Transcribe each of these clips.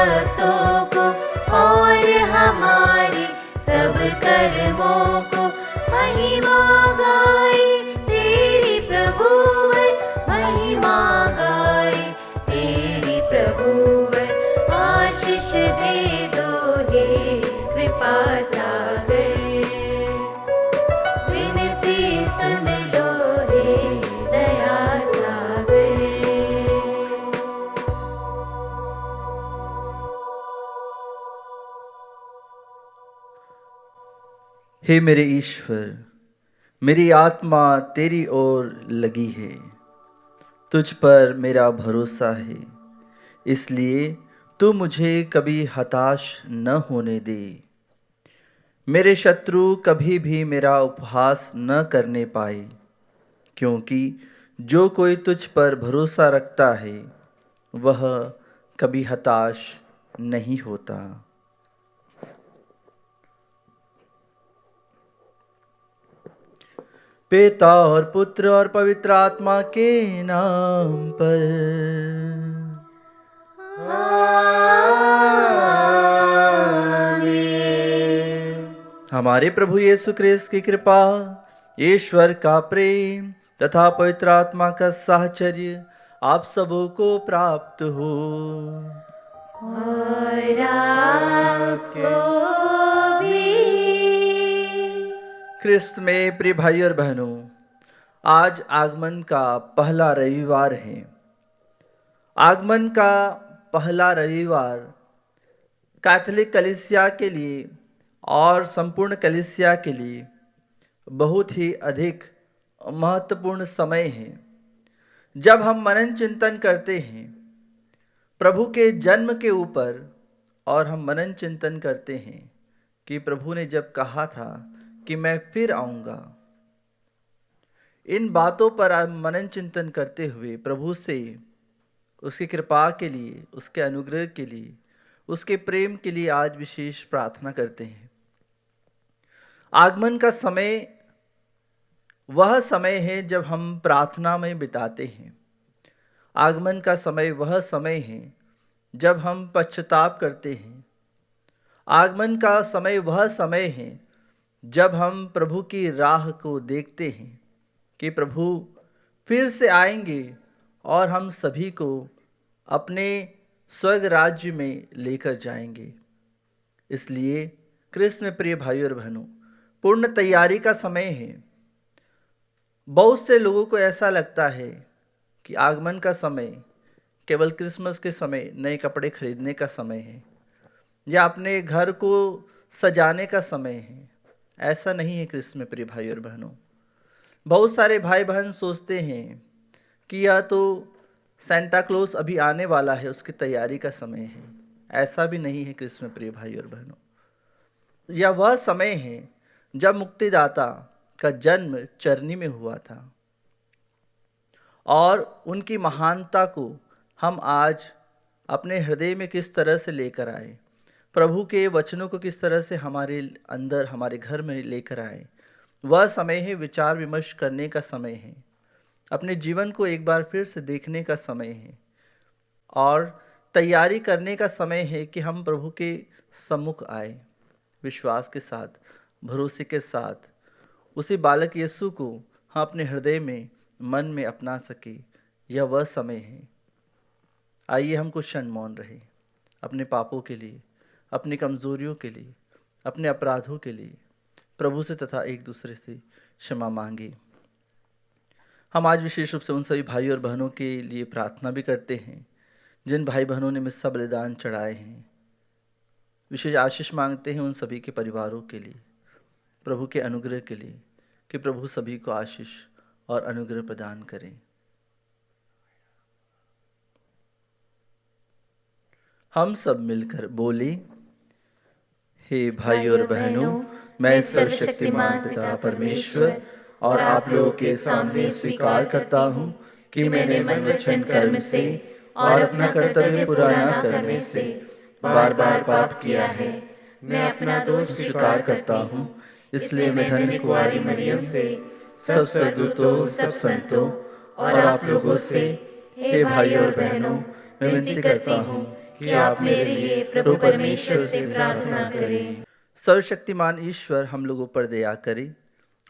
भक्तों को और हमारे सब कर्मों को महिमा गाए तेरी प्रभुवर, महिमा गाए तेरी प्रभुवर। आशीष दे दो हे कृपा सागर, विनती सुन लो हे दया सागर। हे मेरे ईश्वर, मेरी आत्मा तेरी ओर लगी है, तुझ पर मेरा भरोसा है, इसलिए तू मुझे कभी हताश न होने दे। मेरे शत्रु कभी भी मेरा उपहास न करने पाए, क्योंकि जो कोई तुझ पर भरोसा रखता है वह कभी हताश नहीं होता। पिता और पुत्र और पवित्र आत्मा के नाम पर। हमारे प्रभु यीशु क्रिस्त की कृपा, ईश्वर का प्रेम तथा पवित्र आत्मा का साहचर्य आप सबों को प्राप्त हो। और आपको भी। ख्रिस्त में प्रिय भाई और बहनों, आज आगमन का पहला रविवार है। आगमन का पहला रविवार कैथोलिक कलीसिया के लिए और संपूर्ण कलीसिया के लिए बहुत ही अधिक महत्वपूर्ण समय है, जब हम मनन चिंतन करते हैं प्रभु के जन्म के ऊपर, और हम मनन चिंतन करते हैं कि प्रभु ने जब कहा था कि मैं फिर आऊँगा। इन बातों पर आप मनन चिंतन करते हुए प्रभु से उसकी कृपा के लिए, उसके अनुग्रह के लिए, उसके प्रेम के लिए आज विशेष प्रार्थना करते हैं। आगमन का समय वह समय है जब हम प्रार्थना में बिताते हैं। आगमन का समय वह समय है जब हम पश्चाताप करते हैं। आगमन का समय वह समय है जब हम प्रभु की राह को देखते हैं कि प्रभु फिर से आएंगे और हम सभी को अपने स्वर्ग राज्य में लेकर जाएंगे। इसलिए कृष्ण में प्रिय भाई और बहनों, पूर्ण तैयारी का समय है। बहुत से लोगों को ऐसा लगता है कि आगमन का समय केवल क्रिसमस के समय नए कपड़े खरीदने का समय है या अपने घर को सजाने का समय है। ऐसा नहीं है कृष्ण में प्रिय भाई और बहनों। बहुत सारे भाई बहन सोचते हैं कि यह तो सेंटा क्लॉज अभी आने वाला है, उसकी तैयारी का समय है। ऐसा भी नहीं है कृष्ण में प्रिय भाई और बहनों। यह वह समय है जब मुक्तिदाता का जन्म चरनी में हुआ था, और उनकी महानता को हम आज अपने हृदय में किस तरह से लेकर आए, प्रभु के वचनों को किस तरह से हमारे अंदर, हमारे घर में लेकर आए, वह समय है। विचार विमर्श करने का समय है, अपने जीवन को एक बार फिर से देखने का समय है, और तैयारी करने का समय है कि हम प्रभु के सम्मुख आए विश्वास के साथ, भरोसे के साथ। उसी बालक यीशु को हम अपने हृदय में, मन में अपना सके। यह वह समय है। आइए हम कुछ क्षण मौन रहे, अपने पापों के लिए, अपनी कमजोरियों के लिए, अपने अपराधों के लिए प्रभु से तथा एक दूसरे से क्षमा मांगे। हम आज विशेष रूप से उन सभी भाई और बहनों के लिए प्रार्थना भी करते हैं जिन भाई बहनों ने मिस्सा बलिदान चढ़ाए हैं। विशेष आशीष मांगते हैं उन सभी के परिवारों के लिए, प्रभु के अनुग्रह के लिए, कि प्रभु सभी को आशीष और अनुग्रह प्रदान करें। हम सब मिलकर बोले, हे भाई और बहनों, मैं सर्वशक्तिमान पिता परमेश्वर और आप लोगों के सामने स्वीकार करता हूँ कि मैंने मन वचन कर्म से और अपना कर्तव्य पूरा न करने से बार बार पाप किया है। मैं अपना दोष स्वीकार करता हूँ। इसलिए मैं धन्य कुंवारी मरियम से, सब स्वर्गदूतों, सब संतों और आप लोगों से, हे भाई और बहनों, मैं विनती करता हूँ कि आप मेरे लिए प्रभु परमेश्वर से प्रार्थना करें। सर्वशक्तिमान ईश्वर हम लोगों पर दया करे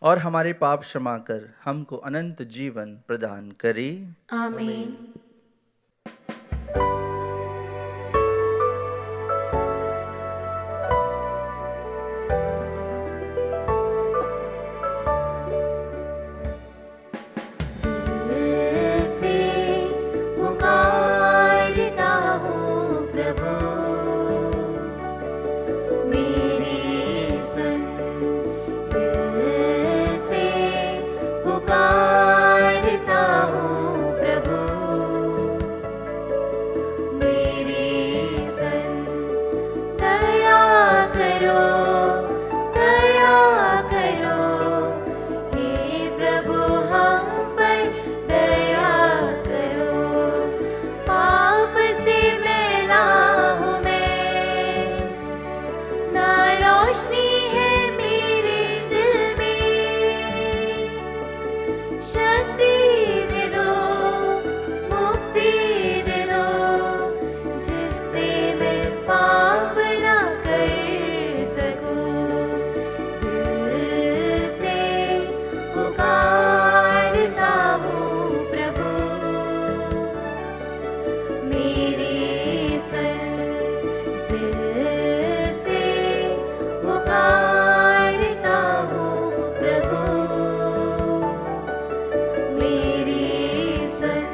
और हमारे पाप क्षमा कर हमको अनंत जीवन प्रदान करे। आमीन। दिल से पुकारता हूँ प्रभु, मेरी सुन। दिल से पुकारता हूँ प्रभु, मेरी सुन। दया करो, दया करो, हे प्रभु हम पर दया करो। पाप से मैला हूँ मैं, ना रोशनी है मेरे दिल में। शक्ति दे दो, मुक्ति दे दो, जिससे मैं पाप ना कर सकूं। दिल से पुकारता हूँ प्रभु, मेरी सुन। दिल से पुकारता हूँ प्रभु, मेरी सुन,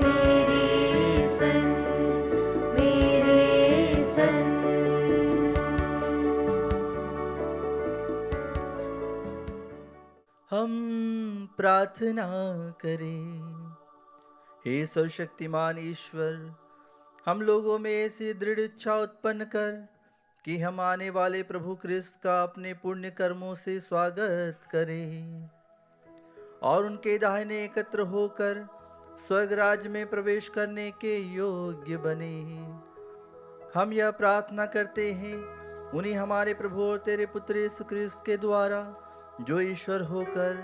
मेरी सुन, मेरी सुन। हम प्रार्थना करें। हे सर्वशक्तिमान ईश्वर, हम लोगों में ऐसी दृढ़ इच्छा उत्पन्न कर कि हम आने वाले प्रभु क्रिस्त का अपने पुण्य कर्मों से स्वागत करें और उनके दाहिने एकत्र होकर स्वर्ग राज्य में प्रवेश करने के योग्य बने। हम यह प्रार्थना करते हैं उन्हीं हमारे प्रभु और तेरे पुत्र यीशु क्रिस्त के द्वारा, जो ईश्वर होकर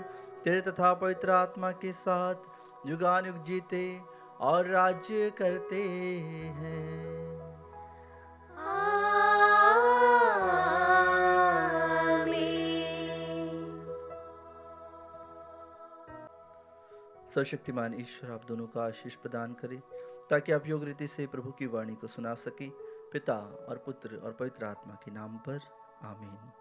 तेरे तथा पवित्र आत्मा के साथ युगानुयुग जीते और राज्य करते हैं। सर्वशक्तिमान ईश्वर आप दोनों का आशीष प्रदान करे ताकि आप योग्य रीति से प्रभु की वाणी को सुना सके। पिता और पुत्र और पवित्र आत्मा के नाम पर आमीन।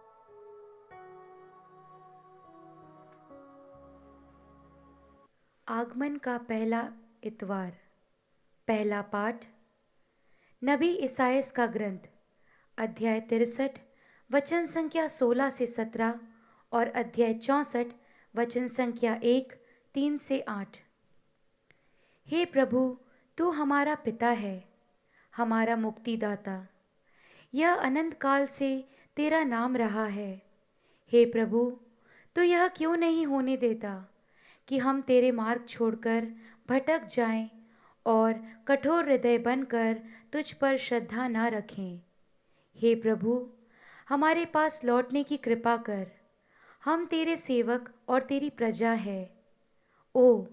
आगमन का पहला इतवार। पहला पाठ नबी इसायास का ग्रंथ, अध्याय 63 वचन संख्या 16 से 17 और अध्याय 64 वचन संख्या 1, 3 से 8। हे प्रभु, तू हमारा पिता है, हमारा मुक्तिदाता। यह अनंत काल से तेरा नाम रहा है। हे प्रभु, तू यह क्यों नहीं होने देता कि हम तेरे मार्ग छोड़कर भटक जाएं और कठोर हृदय बनकर तुझ पर श्रद्धा न रखें। हे प्रभु, हमारे पास लौटने की कृपा कर। हम तेरे सेवक और तेरी प्रजा है। ओ,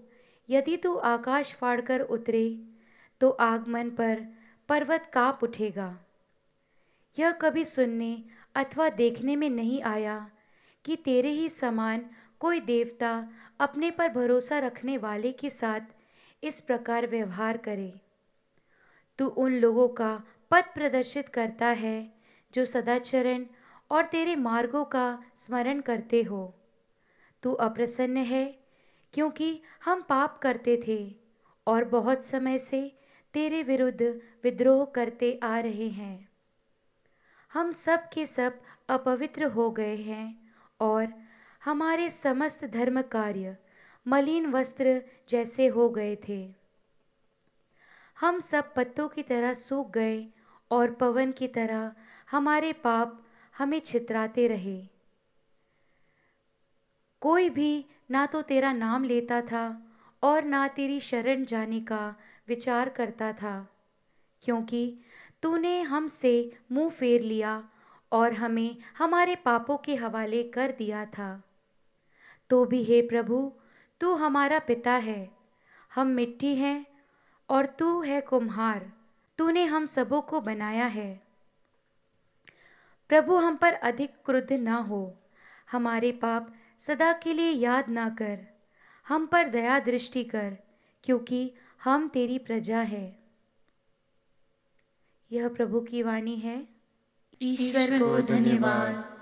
यदि तू आकाश फाड़कर उतरे तो आगमन पर पर्वत काँप उठेगा। यह कभी सुनने अथवा देखने में नहीं आया कि तेरे ही समान कोई देवता अपने पर भरोसा रखने वाले के साथ इस प्रकार व्यवहार करे। तू उन लोगों का पथ प्रदर्शित करता है जो सदाचरण और तेरे मार्गों का स्मरण करते हो। तू अप्रसन्न है क्योंकि हम पाप करते थे और बहुत समय से तेरे विरुद्ध विद्रोह करते आ रहे हैं। हम सब के सब अपवित्र हो गए हैं और हमारे समस्त धर्म कार्य मलिन वस्त्र जैसे हो गए थे। हम सब पत्तों की तरह सूख गए और पवन की तरह हमारे पाप हमें छितराते रहे। कोई भी ना तो तेरा नाम लेता था और ना तेरी शरण जाने का विचार करता था, क्योंकि तूने हमसे मुंह फेर लिया और हमें हमारे पापों के हवाले कर दिया था। तो भी हे प्रभु, तू हमारा पिता है, हम मिट्टी हैं और तू है कुम्हार। तूने हम सबों को बनाया है। प्रभु, हम पर अधिक क्रुद्ध ना हो, हमारे पाप सदा के लिए याद ना कर, हम पर दया दृष्टि कर, क्योंकि हम तेरी प्रजा है। यह प्रभु की वाणी है। ईश्वर को धन्यवाद।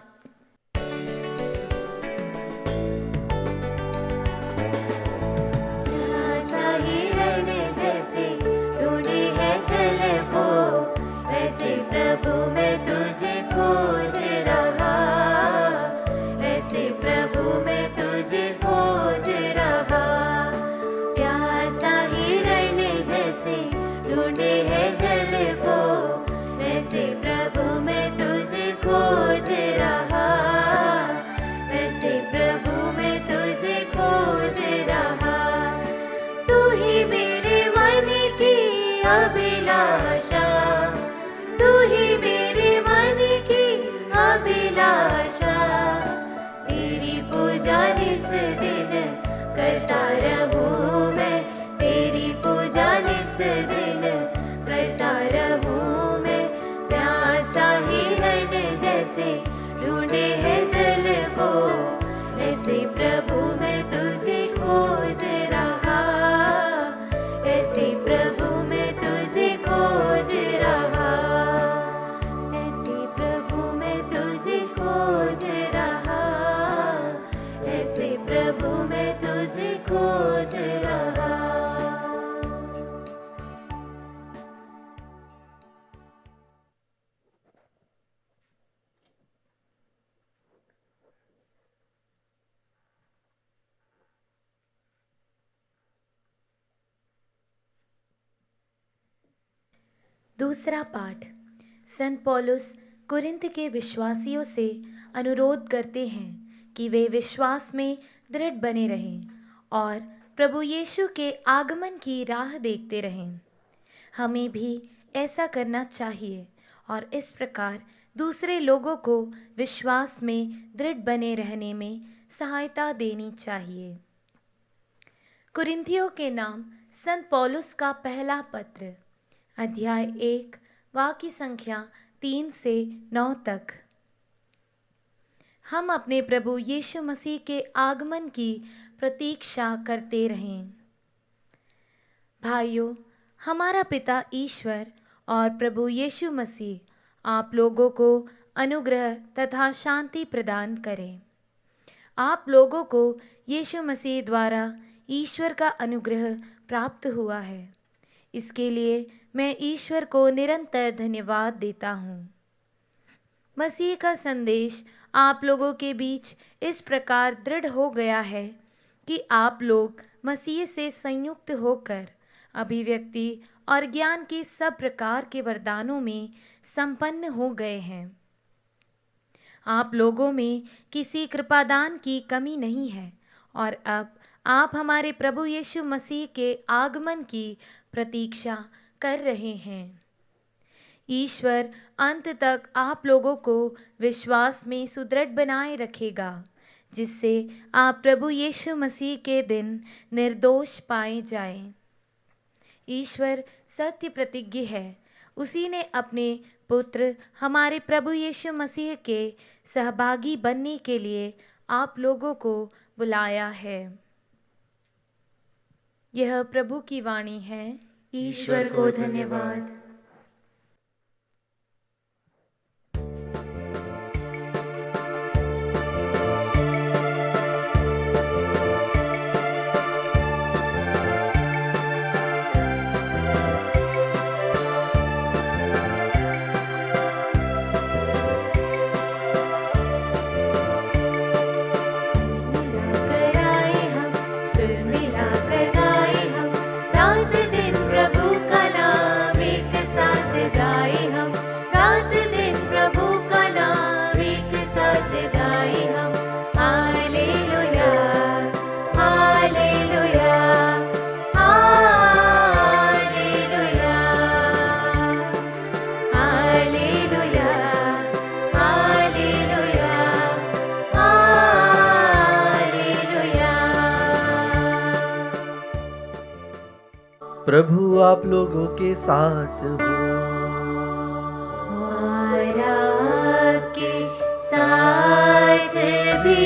जैसे ढूंढी है जल को, वैसे प्रभु मैं तुझे खोज रहा, वैसे प्रभु मैं तुझे खोज रहा। प्यासा हिरण जैसे ढूंढे है जल को, वैसे प्रभु मैं तुझे खोज रहा, वैसे प्रभु मैं तुझे खोज रहा। तू ही मेरे मन की अभिलाषा, तू ही मेरे मन की अभिलाषा। तेरी पूजा नित दिन करता रहूं मैं, तेरी पूजा नित दिन करता रहूं मैं। प्यासा हिरण जैसे ढूंढे है जल को, वैसे प्रभु मैं तुझे खोज रहा, ऐसे प्रभु मैं तुझे खोज रहा, ऐसे प्रभु मैं तुझे खोज रहा, ऐसे प्रभु मैं तुझे खोज रहा। दूसरा पाठ। संत पौलुस कुरिन्थ के विश्वासियों से अनुरोध करते हैं कि वे विश्वास में दृढ़ बने रहें और प्रभु यीशु के आगमन की राह देखते रहें। हमें भी ऐसा करना चाहिए और इस प्रकार दूसरे लोगों को विश्वास में दृढ़ बने रहने में सहायता देनी चाहिए। कुरिन्थियों के नाम संत पौलुस का पहला पत्र, अध्याय 1, वाक्य संख्या 3 से 9 तक। हम अपने प्रभु यीशु मसीह के आगमन की प्रतीक्षा करते रहें। भाइयों, हमारा पिता ईश्वर और प्रभु यीशु मसीह आप लोगों को अनुग्रह तथा शांति प्रदान करें। आप लोगों को यीशु मसीह द्वारा ईश्वर का अनुग्रह प्राप्त हुआ है। इसके लिए मैं ईश्वर को निरंतर धन्यवाद देता हूँ। मसीह का संदेश आप लोगों के बीच इस प्रकार दृढ़ हो गया है कि आप लोग मसीह से संयुक्त होकर अभिव्यक्ति और ज्ञान के सब प्रकार के वरदानों में संपन्न हो गए हैं। आप लोगों में किसी कृपादान की कमी नहीं है और अब आप हमारे प्रभु यीशु मसीह के आगमन की प्रतीक्षा कर रहे हैं। ईश्वर अंत तक आप लोगों को विश्वास में सुदृढ़ बनाए रखेगा, जिससे आप प्रभु यीशु मसीह के दिन निर्दोष पाए जाएं। ईश्वर सत्य प्रतिज्ञ है। उसी ने अपने पुत्र हमारे प्रभु यीशु मसीह के सहभागी बनने के लिए आप लोगों को बुलाया है। यह प्रभु की वाणी है। ईश्वर को धन्यवाद। रात दिन प्रभु का नाम एक प्रभु आप लोगों के साथ हो। और आपके साथ भी।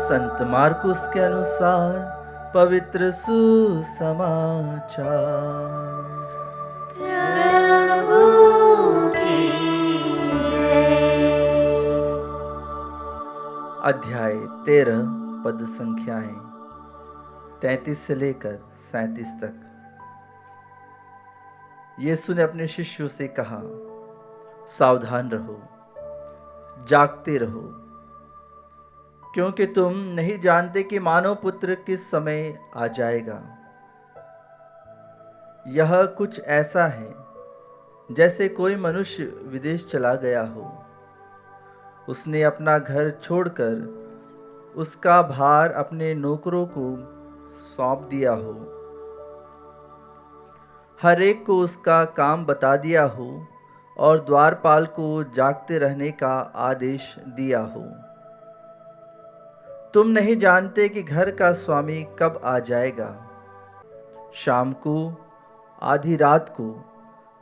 संत मार्कुस के अनुसार पवित्र सुसमाचार। प्रभु की जय। अध्याय 13 पद संख्याएं 33 से लेकर 37 तक। यीशु ने अपने शिष्यों से कहा, सावधान रहो, जागते रहो, क्योंकि तुम नहीं जानते कि मानव पुत्र किस समय आ जाएगा। यह कुछ ऐसा है जैसे कोई मनुष्य विदेश चला गया हो। उसने अपना घर छोड़कर उसका भार अपने नौकरों को सौंप दिया हो, हर एक को उसका काम बता दिया हो और द्वारपाल को जागते रहने का आदेश दिया हो। तुम नहीं जानते कि घर का स्वामी कब आ जाएगा, शाम को, आधी रात को,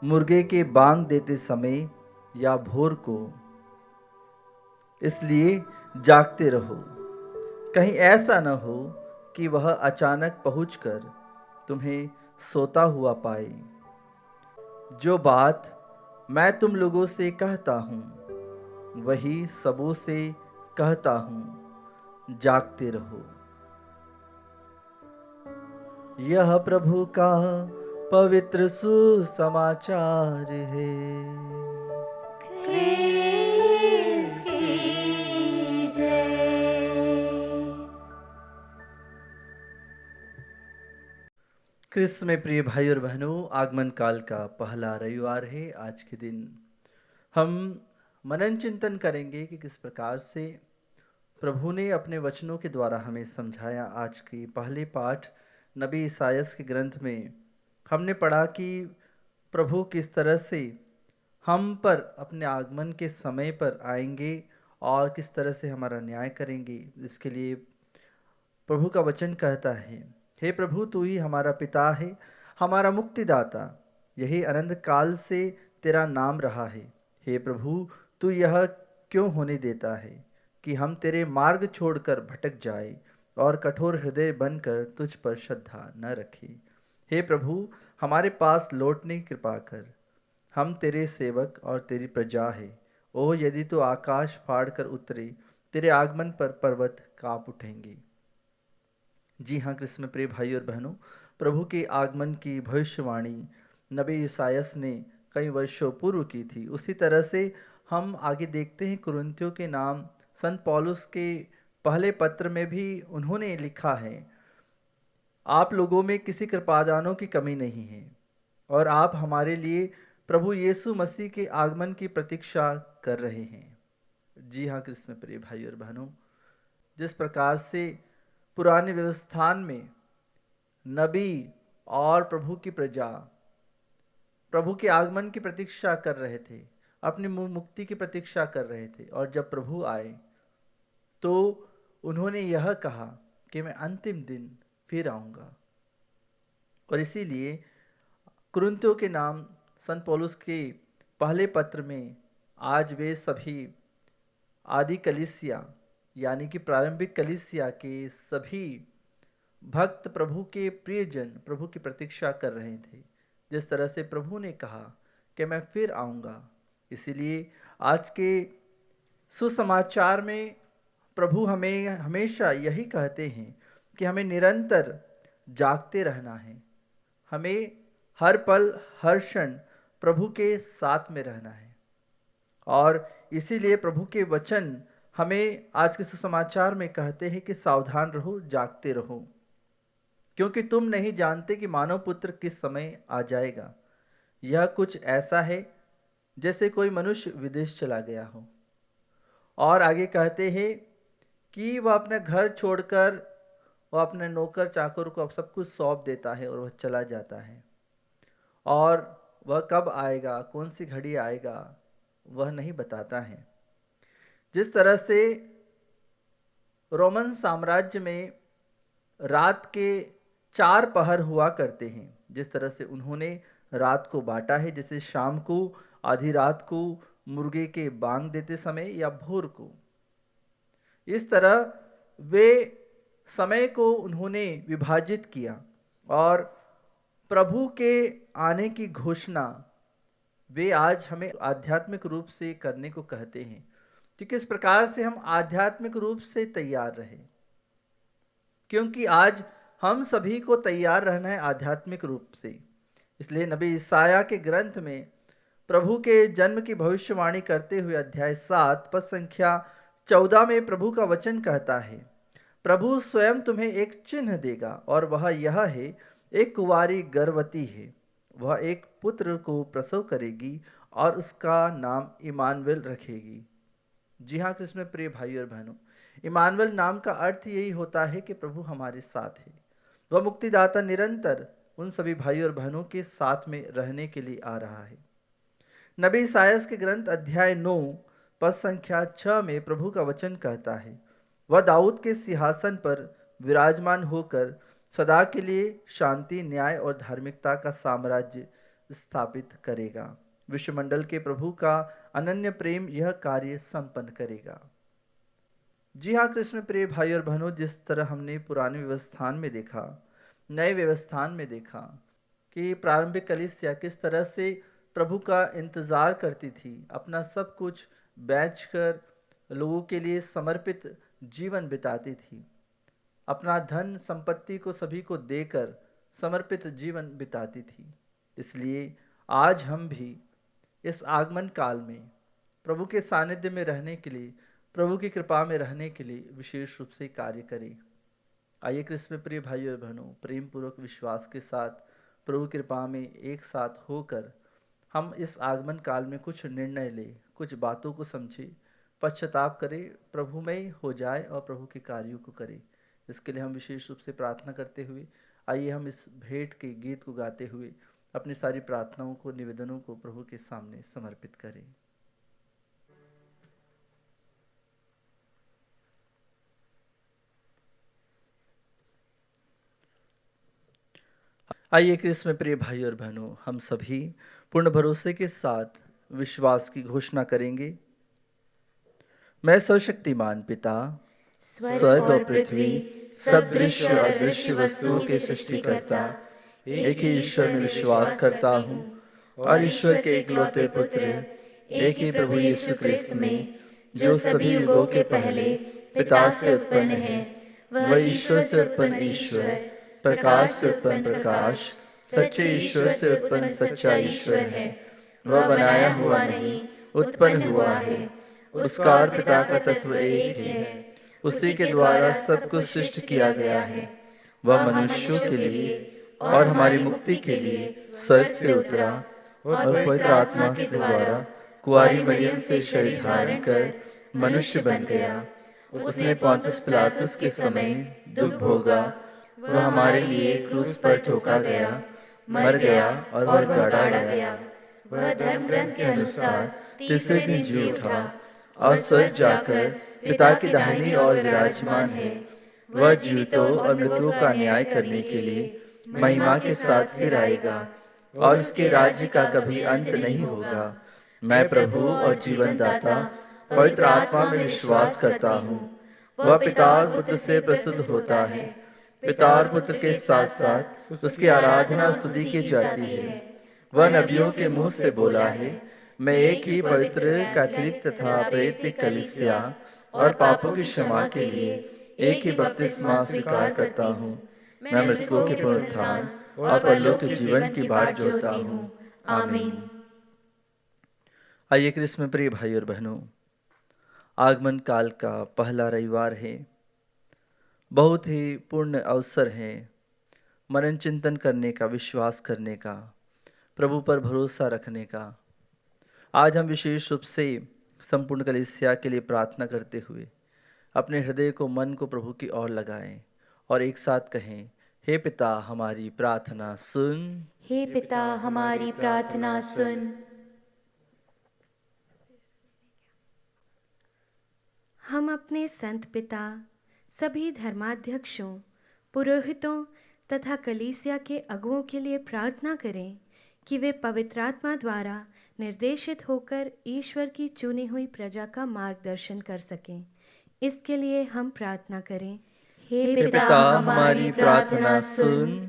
मुर्गे के बांग देते समय या भोर को। इसलिए जागते रहो, कहीं ऐसा न हो कि वह अचानक पहुंचकर तुम्हें सोता हुआ पाए। जो बात मैं तुम लोगों से कहता हूँ वही सबों से कहता हूँ, जागते रहो। यह प्रभु का पवित्र सुसमाचार है। ख्रीस्त की जय। क्रिस्त में प्रिय भाई और बहनों, आगमन काल का पहला रविवार है। आज के दिन हम मनन चिंतन करेंगे कि किस प्रकार से प्रभु ने अपने वचनों के द्वारा हमें समझाया। आज की पहले पाठ नबी ईसायास के ग्रंथ में हमने पढ़ा कि प्रभु किस तरह से हम पर अपने आगमन के समय पर आएंगे और किस तरह से हमारा न्याय करेंगे। इसके लिए प्रभु का वचन कहता है, हे प्रभु तू ही हमारा पिता है, हमारा मुक्तिदाता, यही अनंत काल से तेरा नाम रहा है। हे प्रभु तू यह क्यों होने देता है कि हम तेरे मार्ग छोड़कर भटक जाए और कठोर हृदय बनकर तुझ पर श्रद्धा न रखें। हे प्रभु हमारे पास लौटने की कृपा कर, हम तेरे सेवक और तेरी प्रजा है। ओह यदि तू आकाश फाड़ कर उतरे, तेरे आगमन पर पर्वत कांप उठेंगे। जी हाँ क्रिस्त में प्रिय भाई और बहनों, प्रभु के आगमन की भविष्यवाणी नबी ईसायास ने कई वर्षों पूर्व की थी। उसी तरह से हम आगे देखते हैं कुरिन्थियों के नाम संत पौलुस के पहले पत्र में भी उन्होंने लिखा है, आप लोगों में किसी कृपादानों की कमी नहीं है और आप हमारे लिए प्रभु यीशु मसीह के आगमन की प्रतीक्षा कर रहे हैं। जी हाँ क्रिस्त में प्रिय भाई और बहनों, जिस प्रकार से पुराने व्यवस्थान में नबी और प्रभु की प्रजा प्रभु के आगमन की प्रतीक्षा कर रहे थे, अपनी मुक्ति की प्रतीक्षा कर रहे थे, और जब प्रभु आए तो उन्होंने यह कहा कि मैं अंतिम दिन फिर आऊँगा। और इसीलिए कुरिन्थियों के नाम संत पौलुस के पहले पत्र में आज वे सभी आदि कलीसिया यानी कि प्रारंभिक कलीसिया के सभी भक्त प्रभु के प्रियजन प्रभु की प्रतीक्षा कर रहे थे। जिस तरह से प्रभु ने कहा कि मैं फिर आऊँगा, इसीलिए आज के सुसमाचार में प्रभु हमें हमेशा यही कहते हैं कि हमें निरंतर जागते रहना है, हमें हर पल हर क्षण प्रभु के साथ में रहना है। और इसीलिए प्रभु के वचन हमें आज के सुसमाचार में कहते हैं कि सावधान रहो, जागते रहो, क्योंकि तुम नहीं जानते कि मानव पुत्र किस समय आ जाएगा। यह कुछ ऐसा है जैसे कोई मनुष्य विदेश चला गया हो। और आगे कहते हैं कि वह अपने घर छोड़कर वह अपने नौकर चाकर को अब सब कुछ सौंप देता है और वह चला जाता है, और वह कब आएगा, कौन सी घड़ी आएगा, वह नहीं बताता है। जिस तरह से रोमन साम्राज्य में रात के 4 पहर हुआ करते हैं। जिस तरह से उन्होंने रात को बांटा है, जैसे शाम को, आधी रात को, मुर्गे के बांग देते समय या भोर को, इस तरह वे समय को उन्होंने विभाजित किया और प्रभु के आने की घोषणा वे आज हमें आध्यात्मिक रूप से करने को कहते हैं कि किस प्रकार से हम आध्यात्मिक रूप से तैयार रहें, क्योंकि आज हम सभी को तैयार रहना है आध्यात्मिक रूप से। इसलिए नबी ईसाया के ग्रंथ में प्रभु के जन्म की भविष्यवाणी करते हुए अध्याय 7 पद संख्या 14 में प्रभु का वचन कहता है, प्रभु स्वयं तुम्हें एक चिन्ह देगा और वह यह है, एक कुंवारी गर्भवती है, वह एक पुत्र को प्रसव करेगी और उसका नाम इमानुएल रखेगी। जी हाँ कृष्ण में प्रिय भाई और बहनों, इमानुएल नाम का अर्थ यही होता है कि प्रभु हमारे साथ है। वह मुक्तिदाता निरंतर उन सभी भाई और बहनों के साथ में रहने के लिए आ रहा है। नबी ईसायास के ग्रंथ अध्याय 9 पद संख्या 6 में प्रभु का वचन कहता है, वह दाऊद के सिंहासन पर विराजमान होकर सदा के लिए शांति, न्याय और धार्मिकता का साम्राज्य स्थापित करेगा। विश्वमंडल के प्रभु का अनन्य प्रेम यह कार्य संपन्न करेगा। जी हाँ कृष्ण में प्रिय भाई और बहनों, जिस तरह हमने पुराने व्यवस्थान में देखा, नए व्यवस्थान में देखा कि प्रारंभिक कलीसिया किस तरह से प्रभु का इंतजार करती थी, अपना सब कुछ बेचकर लोगों के लिए समर्पित जीवन बिताती थी, अपना धन संपत्ति को सभी को देकर समर्पित जीवन बिताती थी। इसलिए आज हम भी इस आगमन काल में प्रभु के सानिध्य में रहने के लिए, प्रभु की कृपा में रहने के लिए विशेष रूप से कार्य करें। आइए कृष्ण में प्रिय भाइयों और बहनों, प्रेम पूर्वक विश्वास के साथ प्रभु की कृपा में एक साथ होकर हम इस आगमन काल में कुछ निर्णय लें, कुछ बातों को समझें, पश्चाताप करें, प्रभुमय हो जाए और प्रभु के कार्यों को करें। इसके लिए हम विशेष रूप से प्रार्थना करते हुए आइए हम इस भेंट के गीत को गाते हुए अपनी सारी प्रार्थनाओं को, निवेदनों को प्रभु के सामने समर्पित करें। आइए कृष्ण में प्रिय भाई और बहनों, हम सभी पूर्ण भरोसे के साथ विश्वास की घोषणा करेंगे। मैं सर्वशक्तिमान पिता, स्वर्ग और पृथ्वी, सब दृश्य और अदृश्य वस्तुओं के सृष्टिकर्ता एक ही ईश्वर में विश्वास करता हूँ और ईश्वर के इकलौते पुत्र, एक ही प्रभु यीशु क्रिस्त में, जो सभी युगों के पहले पिता से उत्पन्न है, वह ईश्वर से उत्पन्न ईश्वर, प्रकाश से उत्पन्न प्रकाश, सच्चे ईश्वर से उत्पन्न सच्चा ईश्वर है। वह बनाया हुआ नहीं, उत्पन्न हुआ है। उसका और पिता का तत्व एक ही है। उसी के द्वारा सब कुछ सृष्टि किया गया है। वह मनुष्यों के लिए और हमारी मुक्ति के लिए स्वर्ग से उतरा और पवित्र आत्मा के द्वारा कुंवारी मरियम से शरीर धारण कर मनुष्य बन गया। उसने पोंतुस पिलातुस के समय दुख भोगा, वह हमारे लिए क्रूस पर ठोका गया, मर गया और वह गाड़ा गया। वह धर्म ग्रंथ के अनुसार तीसरे दिन जी उठा और स्वर्ग जाकर पिता की दाहिनी ओर विराजमान है। वह जीवितों और मृतों का न्याय करने के लिए महिमा के साथ फिर आएगा और उसके राज्य का कभी अंत नहीं होगा। मैं प्रभु और जीवन दाता पवित्र आत्मा में विश्वास करता हूँ। वह पिता और पुत्र से प्रसिद्ध होता है। पिता और पुत्र के साथ साथ उसकी आराधना स्तुति की जाती है। वह नबियों के मुंह से बोला है, मैं एक ही पवित्र, कैथोलिक तथा प्रेरित कलीसिया और पापों की क्षमा के लिए एक ही बपतिस्मा स्वीकार करता हूँ। मैं मृतकों के पुनरुत्थान और परलोक के जीवन की बाट जोड़ता हूँ। आमीन। आइए कृष्ण में प्रिय भाई और बहनों, आगमन काल का पहला रविवार है। बहुत ही पूर्ण अवसर है मनन चिंतन करने का, विश्वास करने का, प्रभु पर भरोसा रखने का। आज हम विशेष रूप से संपूर्ण कलीसिया के लिए प्रार्थना करते हुए अपने हृदय को, मन को प्रभु की ओर लगाएं और एक साथ कहें, हे पिता हमारी प्रार्थना सुन। हे पिता हमारी प्रार्थना सुन। हम अपने संत पिता, सभी धर्माध्यक्षों, पुरोहितों तथा कलीसिया के अगुओं के लिए प्रार्थना करें कि वे पवित्र आत्मा द्वारा निर्देशित होकर ईश्वर की चुनी हुई प्रजा का मार्गदर्शन कर सकें। इसके लिए हम प्रार्थना करें। हे पिता हमारी प्रार्थना सुन।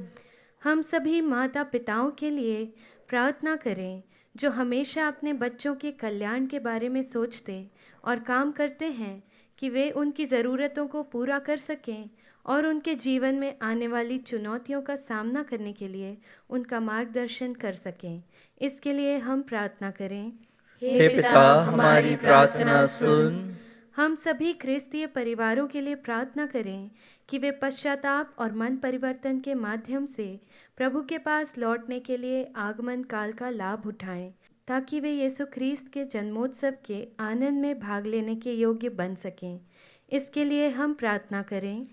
हम सभी माता पिताओं के लिए प्रार्थना करें जो हमेशा अपने बच्चों के कल्याण के बारे में सोचते और काम करते हैं कि वे उनकी ज़रूरतों को पूरा कर सकें और उनके जीवन में आने वाली चुनौतियों का सामना करने के लिए उनका मार्गदर्शन कर सकें। इसके लिए हम प्रार्थना करें। हे पिता हमारी प्रार्थना सुन। हम सभी ख्रिस्तीय परिवारों के लिए प्रार्थना करें कि वे पश्चाताप और मन परिवर्तन के माध्यम से प्रभु के पास लौटने के लिए आगमन काल का लाभ उठाएं, ताकि वे यीशु ख्रीस्त के जन्मोत्सव के आनंद में भाग लेने के योग्य बन सकें। इसके लिए हम प्रार्थना करें।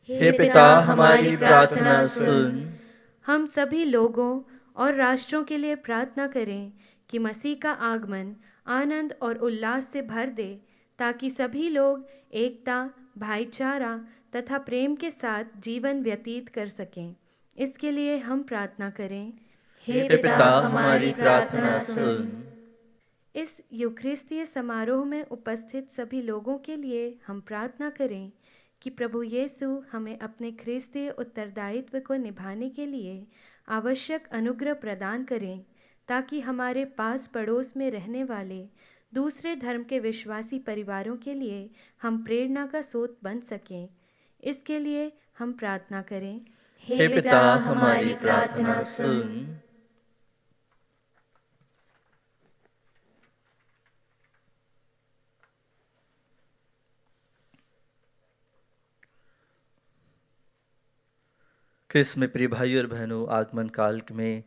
हे पिता हमारी प्रार्थना सुन। हम सभी लोगों और राष्ट्रों के लिए प्रार्थना करें कि मसीह का आगमन आनंद और उल्लास से भर दे, ताकि सभी लोग एकता, भाईचारा तथा प्रेम के साथ जीवन व्यतीत कर सकें। इसके लिए हम प्रार्थना करें। हे पिता हमारी प्रार्थना सुन। इस यूखरिस्तीय समारोह में उपस्थित सभी लोगों के लिए हम प्रार्थना करें कि प्रभु यीशु हमें अपने ख्रिस्तीय उत्तरदायित्व को निभाने के लिए आवश्यक अनुग्रह प्रदान करें, ताकि हमारे पास पड़ोस में रहने वाले दूसरे धर्म के विश्वासी परिवारों के लिए हम प्रेरणा का स्रोत बन सकें। इसके लिए हम प्रार्थना करें। हे पिता हमारी प्रार्थना सुन। क्रिस्त में प्रिय भाई और बहनों, आगमन काल में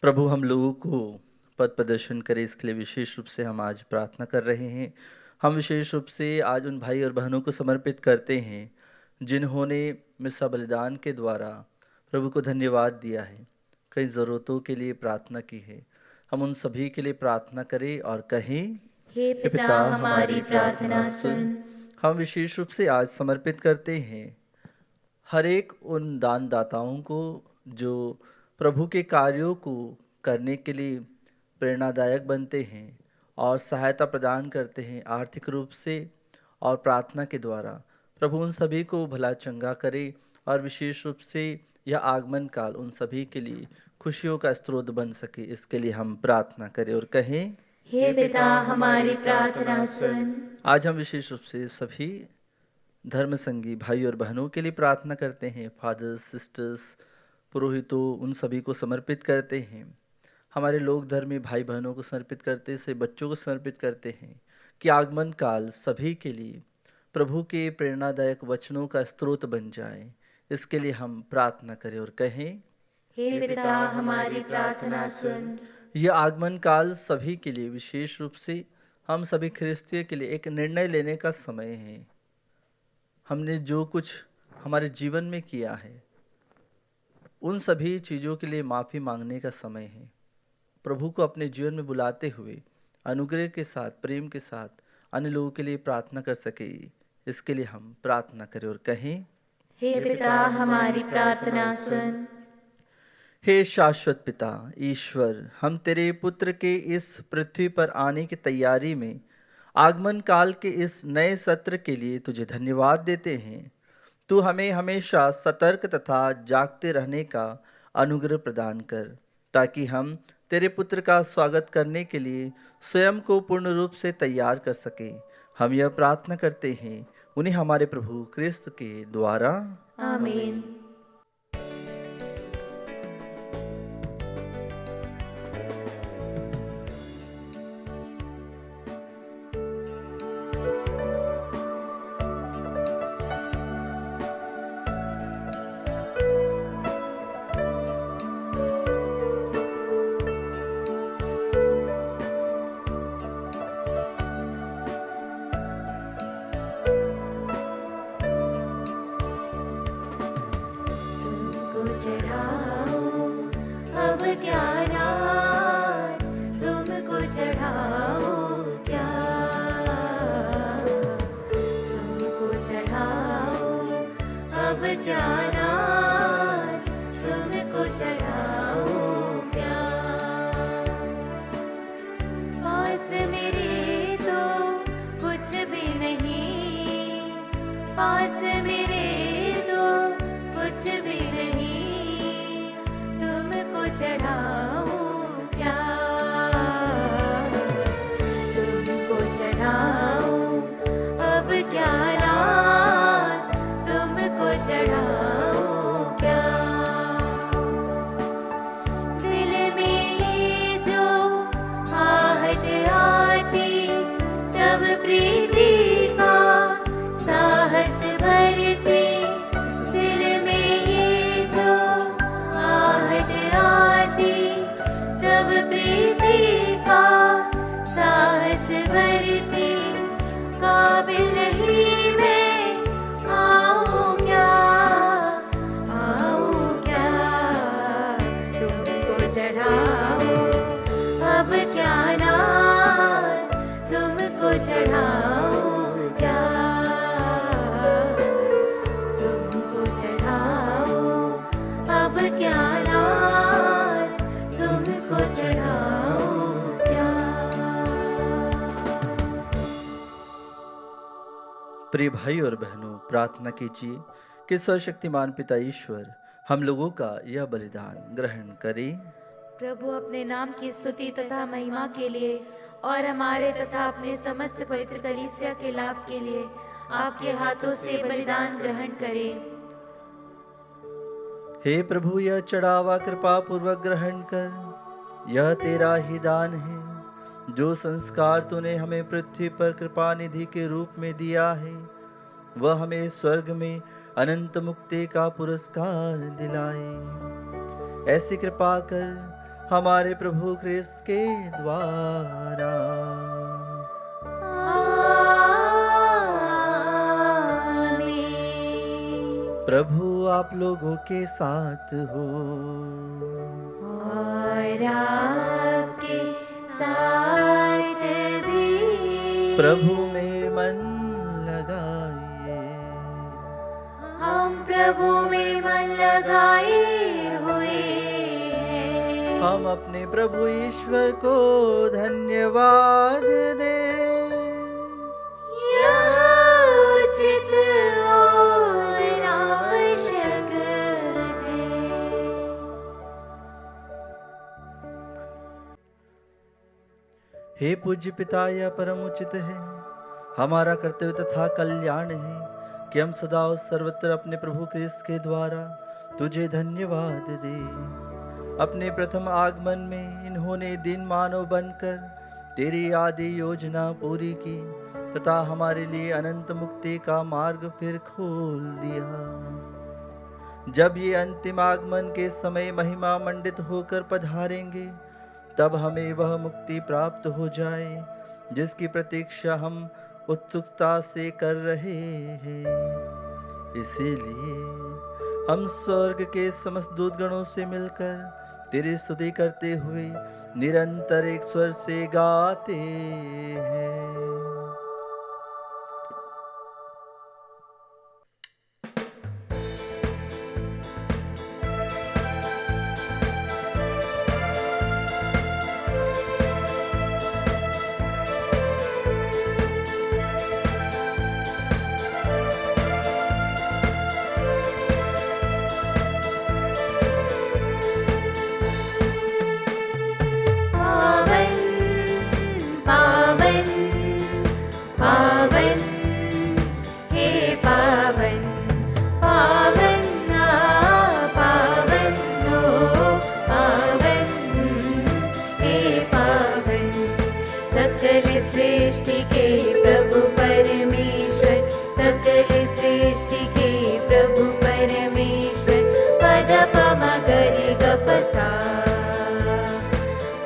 प्रभु हम लोगों को पद प्रदर्शन करे, इसके लिए विशेष रूप से हम आज प्रार्थना कर रहे हैं। हम विशेष रूप से आज उन भाई और बहनों को समर्पित करते हैं जिन्होंने मिसा बलिदान के द्वारा प्रभु को धन्यवाद दिया है, कई ज़रूरतों के लिए प्रार्थना की है। हम उन सभी के लिए प्रार्थना करें और कहें, हे पिता हमारी प्रार्थना सुन। हम विशेष रूप से आज समर्पित करते हैं हर एक उन दानदाताओं को जो प्रभु के कार्यों को करने के लिए प्रेरणादायक बनते हैं और सहायता प्रदान करते हैं आर्थिक रूप से और प्रार्थना के द्वारा। प्रभु उन सभी को भला चंगा करे और विशेष रूप से यह आगमन काल उन सभी के लिए खुशियों का स्रोत बन सके। इसके लिए हम प्रार्थना करें और कहें, हे पिता हमारी प्रार्थना सुन। आज हम विशेष रूप से सभी धर्म संगी भाई और बहनों के लिए प्रार्थना करते हैं। फादर्स, सिस्टर्स, पुरोहितों, उन सभी को समर्पित करते हैं। हमारे लोक धर्मी भाई बहनों को समर्पित करते से बच्चों को समर्पित करते हैं कि आगमन काल सभी के लिए प्रभु के प्रेरणादायक वचनों का स्रोत बन जाए। इसके लिए हम प्रार्थना करें और कहें, हे पिता हमारी प्रार्थना सुन। यह आगमन काल सभी के लिए, विशेष रूप से हम सभी ख्रिस्तियों के लिए एक निर्णय लेने का समय है। हमने जो कुछ हमारे जीवन में किया है उन सभी चीज़ों के लिए माफ़ी मांगने का समय है। प्रभु को अपने जीवन में बुलाते हुए अनुग्रह के साथ, प्रेम के साथ अन्य लोगों के लिए प्रार्थना कर सके। इसके लिए हम प्रार्थना करें और कहें, हे पिता हमारी प्रार्थना सुन। हे शाश्वत पिता ईश्वर, हम तेरे पुत्र के इस पृथ्वी पर आने की तैयारी में आगमन काल के इस नए सत्र के लिए तुझे धन्यवाद देते हैं। तू हमें हमेशा सतर्क तथा जागते रहने का अनुग्रह प्रदान कर, ताकि हम तेरे पुत्र का स्वागत करने के लिए स्वयं को पूर्ण रूप से तैयार कर सकें। हम यह प्रार्थना करते हैं उन्हें हमारे प्रभु क्रिस्त के द्वारा, आमीन। पास मेरे तो कुछ भी नहीं, तुमको चढ़ाऊं क्या, तुमको चढ़ाऊं अब क्या नाथ, तुमको चढ़ाऊं क्या। दिल में ये जो आहट आती, तब प्रीति का साहस भरती। दिल में ये जो आहट आती, तब प्रीति का साहस भरती। काबिल नहीं मैं आऊं क्या, आऊं क्या, तुमको चढ़ाऊं अब क्या नाथ, तुमको चढ़ाऊं क्या, तुमको चढ़ाऊं अब क्या नाथ, तुमको चढ़ाऊं क्या। प्रिय भाई और बहनों, प्रार्थना कीजिए कि सर्वशक्तिमान पिता ईश्वर हम लोगों का यह बलिदान ग्रहण करे। प्रभु अपने नाम की स्तुति तथा महिमा के लिए और हमारे तथा अपने समस्त पवित्र कलीसिया के लाभ के लिए आपके हाथों से बलिदान ग्रहण करें। हे प्रभु, यह चढ़ावा कृपा पूर्वक ग्रहण कर। यह तेरा ही दान है, जो संस्कार तूने हमें पृथ्वी पर कृपा निधि के रूप में दिया है, वह हमें स्वर्ग में अनंत मुक्ति का पुरस्कार दिलाए। ऐसी कृपा कर हमारे प्रभु ख्रिस्त के द्वारा। प्रभु आप लोगों के साथ हो और आपके साथ भी। प्रभु में मन लगाइए। हम प्रभु में मन लगाए हुए हैं। हम अपने प्रभु ईश्वर को धन्यवाद दें। यह उचित और आवश्यक है। हे पूज्य पिता, यह परम उचित है, हमारा कर्तव्य तथा कल्याण है कि हम सदा और सर्वत्र अपने प्रभु ख्रिस्त के द्वारा तुझे धन्यवाद दे। अपने प्रथम आगमन में इन्होंने दिन मानव बनकर तेरी आदि योजना पूरी की तथा हमारे लिए अनंत मुक्ति का मार्ग फिर खोल दिया। जब ये अंतिम आगमन के समय महिमा मंडित होकर पधारेंगे, तब हमें वह मुक्ति प्राप्त हो जाए जिसकी प्रतीक्षा हम उत्सुकता से कर रहे हैं। इसीलिए हम स्वर्ग के समस्त दूतगणों से मिलकर तेरी स्तुति करते हुए निरंतर एक स्वर से गाते हैं। पावन पावन हे पावन पावन पावन हो पावन हे पावन। सकल सृष्टि के प्रभु परमेश्वर, सकल सृष्टि के प्रभु परमेश्वर, पद पम गरि ग प सा।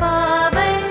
पावन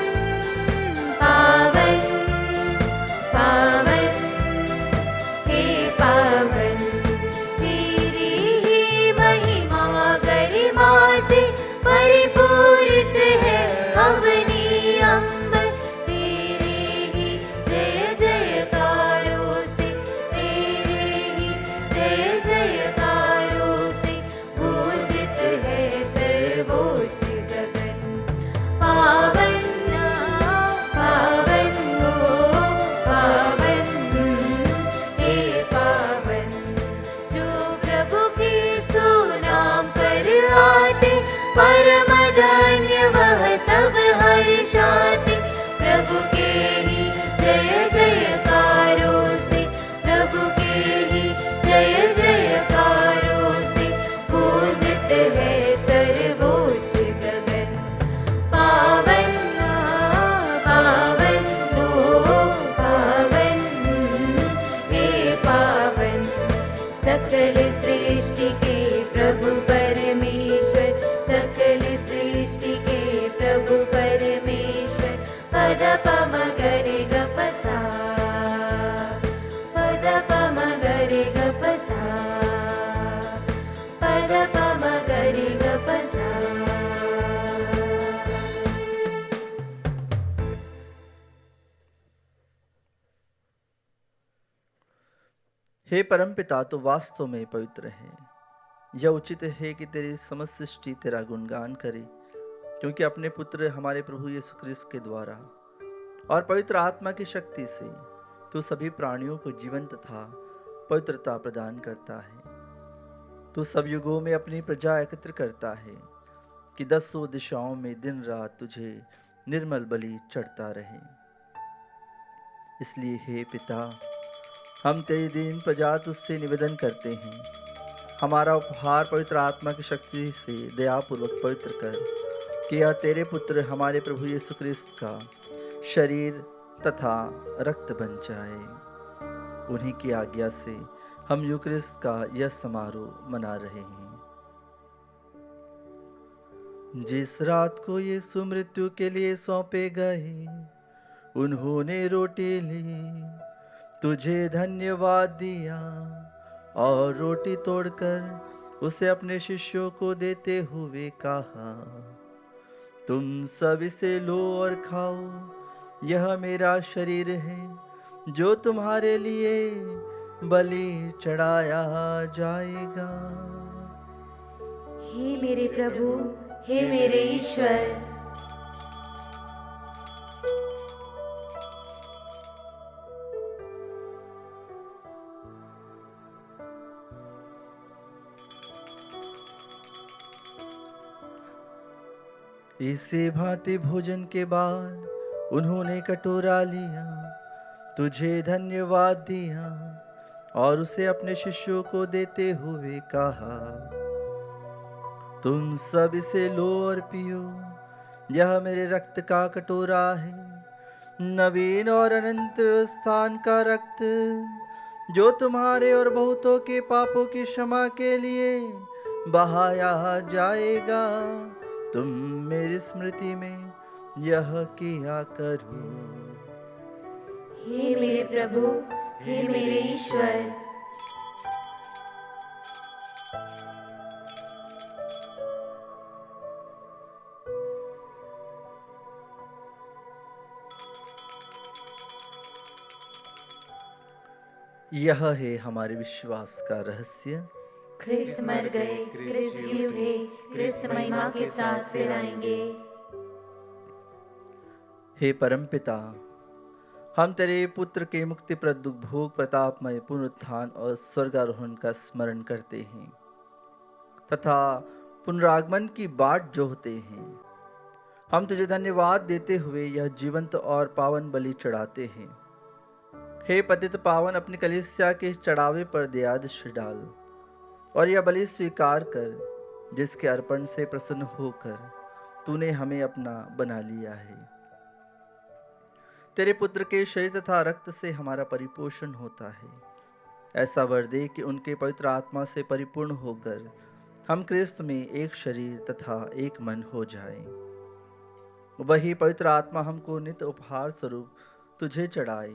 प्रभु परमेश्वर सकल सृष्टि के प्रभु परमेश्वर पद पम गरे ग पसा पद पम गरे ग पसा पद पम गरे ग पसा। हे परमपिता, तो वास्तव में पवित्र है। यह उचित है कि तेरी समस्त सृष्टि तेरा गुणगान करे, क्योंकि अपने पुत्र हमारे प्रभु यीशु ख्रिस्त के द्वारा और पवित्र आत्मा की शक्ति से तू सभी प्राणियों को जीवन तथा पवित्रता प्रदान करता है। तू सब युगों में अपनी प्रजा एकत्र करता है कि 10 दिशाओं में दिन रात तुझे निर्मल बलि चढ़ता रहे। इसलिए हे पिता, हम तेरी दीन प्रजा तुझसे निवेदन करते हैं, हमारा उपहार पवित्र आत्मा की शक्ति से दयापूर्वक पवित्र कर, कि यह तेरे पुत्र हमारे प्रभु यीशु ख्रिस्त का शरीर तथा रक्त बन जाए। उन्हीं की आज्ञा से हम यूक्रिस्ट का यह समारोह मना रहे हैं। जिस रात को यीशु मृत्यु के लिए सौंपे गए, उन्होंने रोटी ली, तुझे धन्यवाद दिया और रोटी तोड़कर उसे अपने शिष्यों को देते हुए कहा, तुम सब इसे लो और खाओ, यह मेरा शरीर है जो तुम्हारे लिए बलि चढ़ाया जाएगा। हे मेरे प्रभु, हे मेरे ईश्वर, इसी भांति भोजन के बाद उन्होंने कटोरा लिया, तुझे धन्यवाद दिया और उसे अपने शिष्यों को देते हुए कहा, तुम सब इसे लो और पियो, यह मेरे रक्त का कटोरा है, नवीन और अनंत स्थान का रक्त, जो तुम्हारे और बहुतों के पापों की क्षमा के लिए बहाया जाएगा। तुम मेरी स्मृति में यह किया करो। हे मेरे प्रभु, हे मेरे ईश्वर, यह है हमारे विश्वास का रहस्य। ख्रिस्त मर गए, ख्रिस्त जी उठे, ख्रिस्त महिमा के साथ फिर आएंगे। हे परमपिता, हम तेरे पुत्र के मुक्तिप्रद दुख भोग प्रतापमय पुनरुत्थान और स्वर्गारोहण का स्मरण करते हैं तथा पुनरागमन की बाट जोहते हैं। हम तुझे धन्यवाद देते हुए यह जीवंत और पावन बलि चढ़ाते हैं। हे पतित पावन, अपनी कलीसिया के इस चढ़ावे पर दया दृष्टि डाल और यह बलि स्वीकार कर, जिसके अर्पण से प्रसन्न होकर तूने हमें अपना बना लिया है। तेरे पुत्र के शरीर तथा रक्त से हमारा परिपोषण होता है। ऐसा वर दे कि उनके पवित्र आत्मा से परिपूर्ण होकर हम क्रिस्त में एक शरीर तथा एक मन हो जाएं। वही पवित्र आत्मा हमको नित्य उपहार स्वरूप तुझे चढ़ाए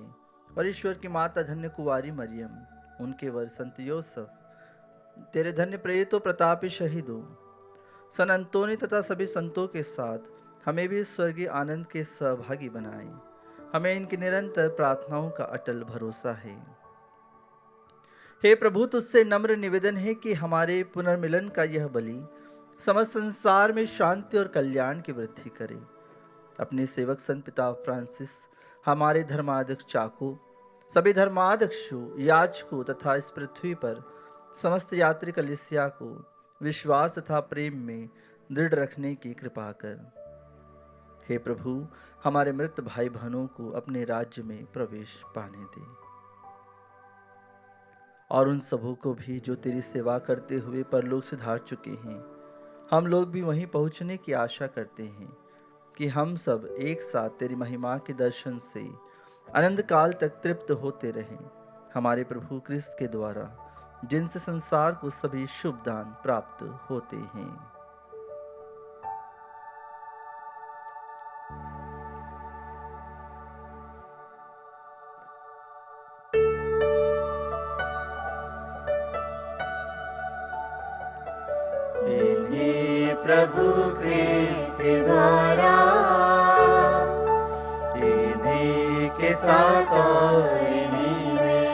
और ईश्वर की माता धन्य कुंवारी मरियम, उनके वर संत यूसुफ, तेरे धन्य प्रेरितों प्रतापी शहीदों, सन अंतोनी तथा सभी संतों के साथ हमें भी स्वर्गीय आनंद के सहभागी बनाए। हमें इनकी निरंतर प्रार्थनाओं का अटल भरोसा है। हे प्रभु, तुझसे नम्र निवेदन है कि हमारे पुनर्मिलन का यह बलि समस्त संसार में शांति और कल्याण की वृद्धि करे। अपने सेवक संत पिता फ्रांसिस, हमारे धर्माध्यक्ष चाको, सभी धर्माध्यक्षों, याजकों तथा इस पृथ्वी पर समस्त यात्री कलीसिया को विश्वास तथा प्रेम में दृढ़ रखने की कृपा कर। हे प्रभु, हमारे मृत भाई बहनों को अपने राज्य में प्रवेश पाने दे और उन सबों को भी जो तेरी सेवा करते हुए परलोक से धार चुके हैं। हम लोग भी वहीं पहुंचने की आशा करते हैं कि हम सब एक साथ तेरी महिमा के दर्शन से अनंत काल तक तृप्त होते रहें। हमारे प्रभु क्रिस्त के द्वारा जिनसे संसार को सभी शुभ दान प्राप्त होते हैं। इन्हीं प्रभु ख्रिस्त द्वारा, इन्हीं के साथ और इन्हीं में,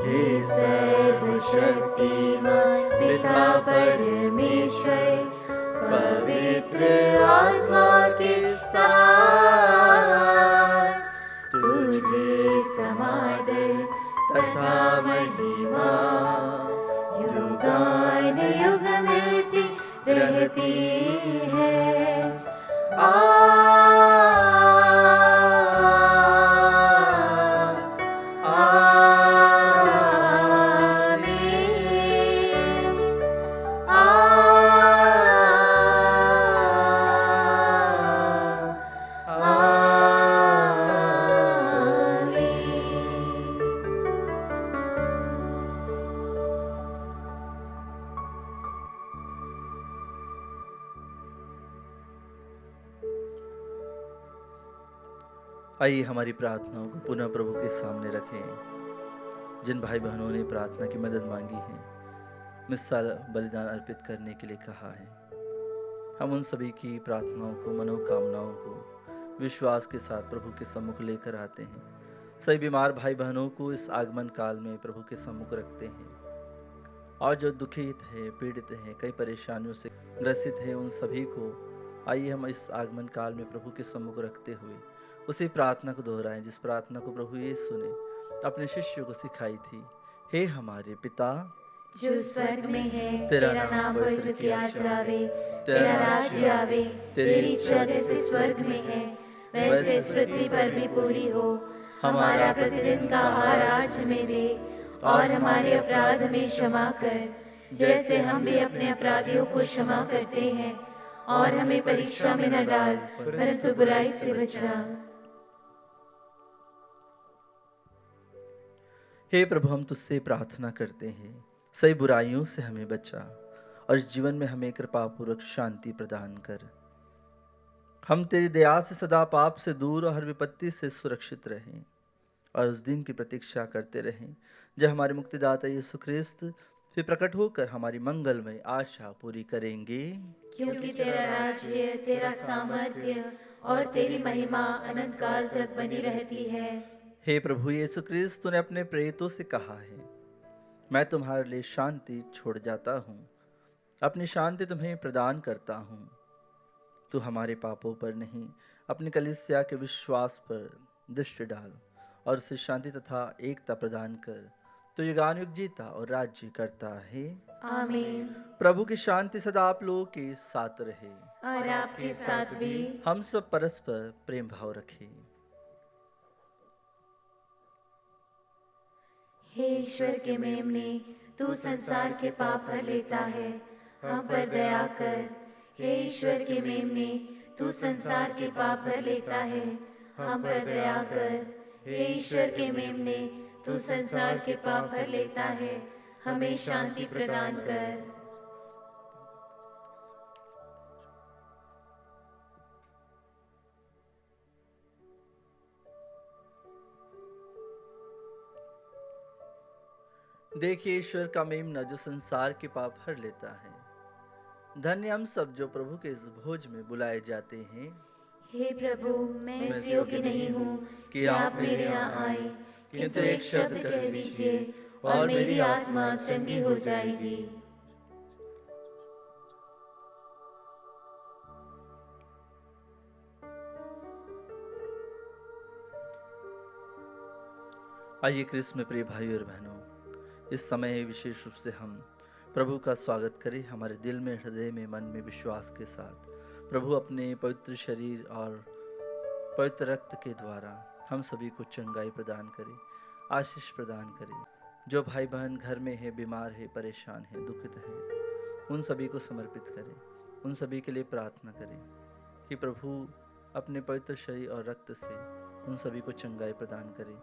हे सर्वशक्तिमान पिता परमेश्वर, पवित्र आत्मा के साथ, तुझे समादर तथा महिमा युगान युग मिलती रहती है। आइए हमारी प्रार्थनाओं को पुनः प्रभु के सामने रखें। जिन भाई बहनों ने प्रार्थना की मदद मांगी है, मिसाल बलिदान अर्पित करने के लिए कहा है, हम उन सभी की प्रार्थनाओं को, मनोकामनाओं को विश्वास के साथ प्रभु के सम्मुख लेकर आते हैं। सभी बीमार भाई बहनों को इस आगमन काल में प्रभु के सम्मुख रखते हैं, और जो दुखित है, पीड़ित हैं, कई परेशानियों से ग्रसित हैं, उन सभी को आइए हम इस आगमन काल में प्रभु के सम्मुख रखते हुए उसी प्रार्थना को दोहराएं जिस प्रार्थना को प्रभु यीशु ने अपने शिष्यों को सिखाई थी। हे हमारे पिता जो स्वर्ग में है, तेरा नाम पवित्र किया जावे, तेरा राज्य आवे, तेरी इच्छा जैसे स्वर्ग में है वैसे इस पृथ्वी पर भी पूरी हो। हमारा प्रतिदिन का आहार आज हमें दे, और हमारे अपराध हमें क्षमा कर जैसे हम भी अपने अपराधियों को क्षमा करते हैं, और हमें परीक्षा में न डाल परंतु बुराई से बचा। हे प्रभु, हम तुझसे प्रार्थना करते हैं, सही बुराइयों से हमें बचा और इस जीवन में हमें कृपापूर्वक शांति प्रदान कर। हम तेरी दया से सदा पाप से दूर और हर विपत्ति से सुरक्षित रहें, और उस दिन की प्रतीक्षा करते रहें जब हमारे मुक्तिदाता यीशु ख्रिस्त फिर प्रकट होकर हमारी मंगलमय आशा पूरी करेंगे। क्योंकि तेरा राज्य, तेरा सामर्थ्य और तेरी महिमा अनंत काल तक बनी रहती है। हे प्रभु यीशु ख्रिस्त, तूने अपने प्रेरितों से कहा है, मैं तुम्हारे लिए शांति छोड़ जाता हूँ, अपनी शांति तुम्हें प्रदान करता हूँ। तू हमारे पापों पर नहीं, अपनी कलीसिया के विश्वास पर दृष्टि डाल और उसे शांति तथा एकता प्रदान कर। तो युगानुयुग जीता और राज्य करता है। आमीन। प्रभु की शांति सदा आप लोगों के साथ रहे और आपके साथ भी। हम सब परस्पर प्रेम भाव रखें। हे ईश्वर के मेमने, तू संसार के पाप हर लेता है, हम पर दया कर। हे ईश्वर के मेमने, तू संसार के पाप हर लेता है, हम पर दया कर। हे ईश्वर के मेमने, तू संसार के पाप हर लेता है, हमें शांति प्रदान कर। देखिए ईश्वर का मेमना जो संसार के पाप हर लेता है। धन्य हम सब जो प्रभु के इस भोज में बुलाए जाते हैं। हे प्रभु, मैं इस योग्य नहीं हूँ कि आप मेरे यहाँ आए, किंतु एक शब्द कह दीजिए और मेरी आत्मा चंगी हो जाएगी। आइए क्रिस्त में प्रिय भाई और बहनों, इस समय विशेष रूप से हम प्रभु का स्वागत करें। हमारे दिल में, हृदय में, मन में विश्वास के साथ प्रभु अपने पवित्र शरीर और पवित्र रक्त के द्वारा हम सभी को चंगाई प्रदान करे, आशीष प्रदान करे। जो भाई बहन घर में है, बीमार है, परेशान है, दुखित है, उन सभी को समर्पित करें, उन सभी के लिए प्रार्थना करें कि प्रभु अपने पवित्र शरीर और रक्त से उन सभी को चंगाई प्रदान करे।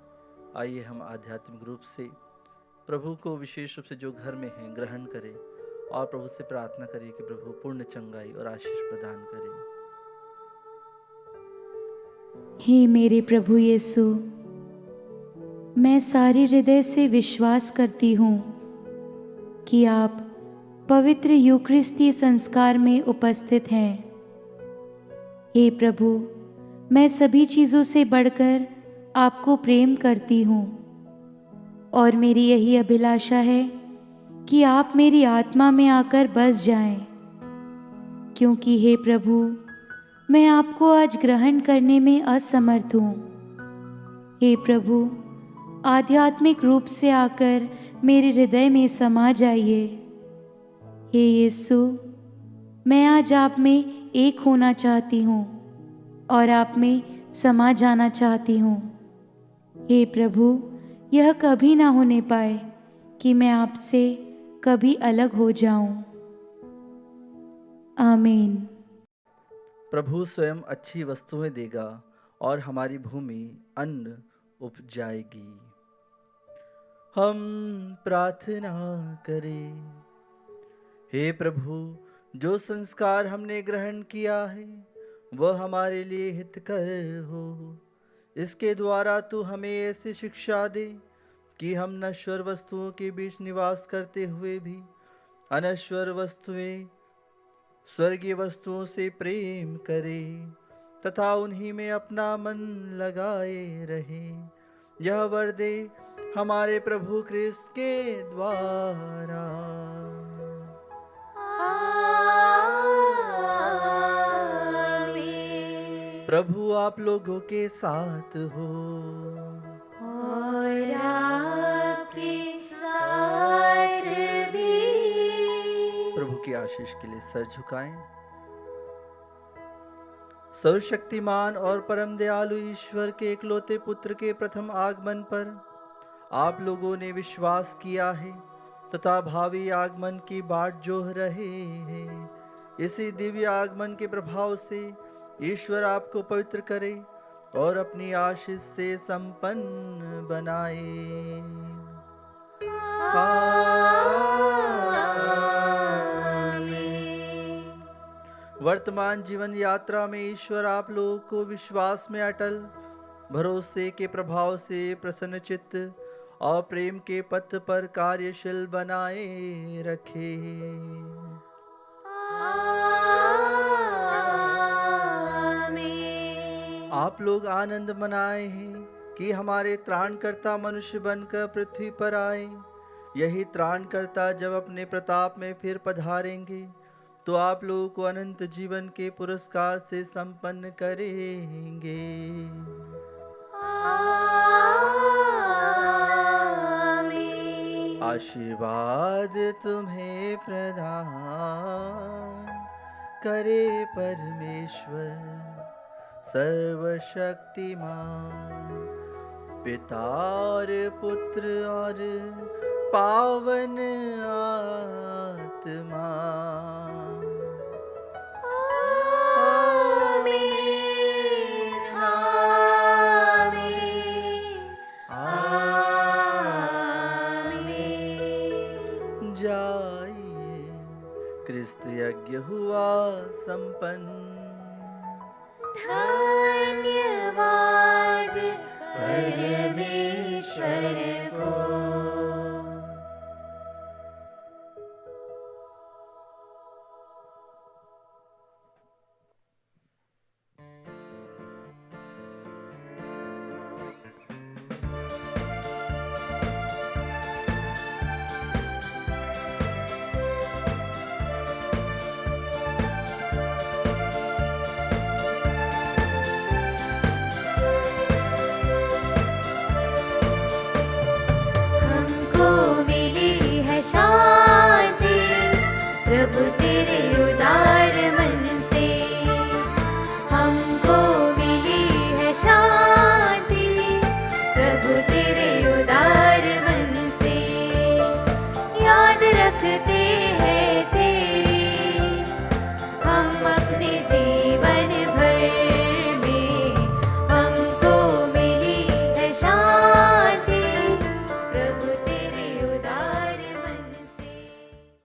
आइए हम आध्यात्मिक रूप से प्रभु को विशेष रूप से जो घर में हैं ग्रहण करें और प्रभु से प्रार्थना करिए कि प्रभु पूर्ण चंगाई और आशीष प्रदान करें। हे मेरे प्रभु यीशु, मैं सारे हृदय से विश्वास करती हूँ कि आप पवित्र यूकरिस्तीय संस्कार में उपस्थित हैं। हे प्रभु, मैं सभी चीज़ों से बढ़कर आपको प्रेम करती हूँ और मेरी यही अभिलाषा है कि आप मेरी आत्मा में आकर बस जाएं, क्योंकि हे प्रभु, मैं आपको आज ग्रहण करने में असमर्थ हूँ। हे प्रभु, आध्यात्मिक रूप से आकर मेरे हृदय में समा जाइए। हे यीशु, मैं आज आप में एक होना चाहती हूँ और आप में समा जाना चाहती हूँ। हे प्रभु, यह कभी ना होने पाए कि मैं आपसे कभी अलग हो जाऊं। आमीन। प्रभु स्वयं अच्छी वस्तुएं देगा और हमारी भूमि अन्न उपजाएगी। हम प्रार्थना करें। हे प्रभु, जो संस्कार हमने ग्रहण किया है वह हमारे लिए हितकर हो। इसके द्वारा तू हमें ऐसी शिक्षा दे कि हम नश्वर वस्तुओं के बीच निवास करते हुए भी अनश्वर वस्तुएं स्वर्गीय वस्तुओं से प्रेम करें तथा उन्हीं में अपना मन लगाए रहें। यह वर दे हमारे प्रभु क्रिस्त के द्वारा। प्रभु आप लोगों के साथ हो और आपके साथ भी। प्रभु की आशीष के लिए सर झुकाएं। सर्वशक्तिमान और परम दयालु ईश्वर के इकलौते पुत्र के प्रथम आगमन पर आप लोगों ने विश्वास किया है तथा भावी आगमन की बाट जोह रहे हैं। इसी दिव्य आगमन के प्रभाव से ईश्वर आपको पवित्र करे और अपनी आशीष से संपन्न बनाए। वर्तमान जीवन यात्रा में ईश्वर आप लोगों को विश्वास में अटल, भरोसे के प्रभाव से प्रसन्नचित्त और प्रेम के पथ पर कार्यशील बनाए रखे। आप लोग आनंद मनाए हैं कि हमारे त्राणकर्ता मनुष्य बनकर पृथ्वी पर आए। यही त्राणकर्ता जब अपने प्रताप में फिर पधारेंगे तो आप लोगों को अनंत जीवन के पुरस्कार से संपन्न करेंगे। आशीर्वाद तुम्हें प्रदान करे परमेश्वर सर्वशक्तिमान, पिता और पुत्र और पावन आत्मा। जाइए, क्रिस्त यज्ञ हुआ संपन्न। धन्यवाद परमेश्वर को।